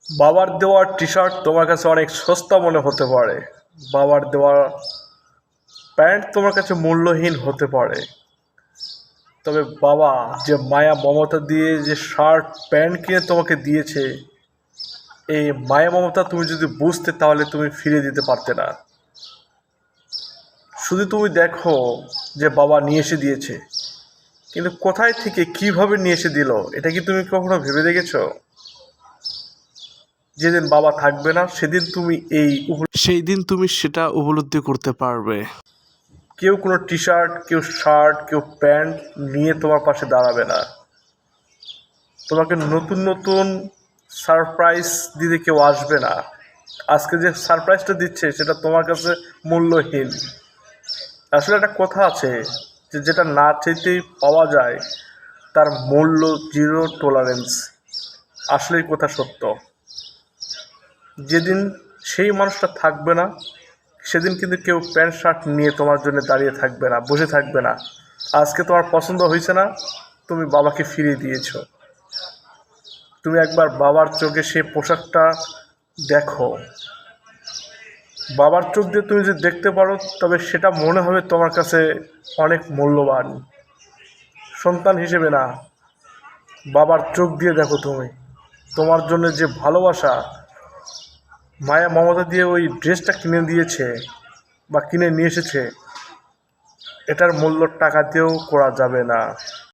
বাবার দেওয়া T shirt তোমার কাছে অনেক সস্তা মনে হতে পারে, বাবার দেওয়া প্যান্ট তোমার কাছে মূল্যহীন হতে পারে। তবে বাবা যে মায়া মমতা দিয়ে যে শার্ট প্যান্ট কিনে তোমাকে দিয়েছে, এই মায়া মমতা তুমি যদি বুঝতে তাহলে তুমি ফিরিয়ে দিতে পারতে না। শুধু তুমি দেখো যে বাবা নিয়ে এসে দিয়েছে, কিন্তু কোথায় থেকে কিভাবে নিয়ে এসে দিল এটা কি তুমি কখনো ভেবে দেখেছো? যেদিন বাবা থাকবে না সেই দিন তুমি সেটা উপলব্ধি করতে পারবে। কেউ কোনো টি শার্ট, কেউ শার্ট, কেউ প্যান্ট নিয়ে তোমার পাশে দাঁড়াবে না। তোমাকে নতুন নতুন সারপ্রাইজ দিতে কেউ আসবে না। আজকে যে সারপ্রাইজটা দিচ্ছে সেটা তোমার কাছে মূল্যহীন। আসলে একটা কথা আছে যে যেটা না চাইতেই পাওয়া যায় তার মূল্য জিরো টলারেন্স। আসলেই কথা সত্য। যেদিন সেই মানুষটা থাকবে না সেদিন কিন্তু কেউ প্যান্ট শার্ট নিয়ে তোমার জন্য দাঁড়িয়ে থাকবে না, বসে থাকবে না। আজকে তোমার পছন্দ হয়েছে না, তুমি বাবাকে ফিরিয়ে দিয়েছো। তুমি একবার বাবার চোখে সেই পোশাকটা দেখো। বাবার চোখ দিয়ে তুমি যদি দেখতে পারো তবে সেটা মনে হবে তোমার কাছে অনেক মূল্যবান। সন্তান হিসেবে না, বাবার চোখ দিয়ে দেখো তুমি। তোমার জন্য যে ভালোবাসা, মায়া মমতা দিয়ে ওই ড্রেসটা কিনে দিয়েছে বা কিনে নিয়ে এসেছে, এটার মূল্য টাকা দিয়েও করা যাবে না।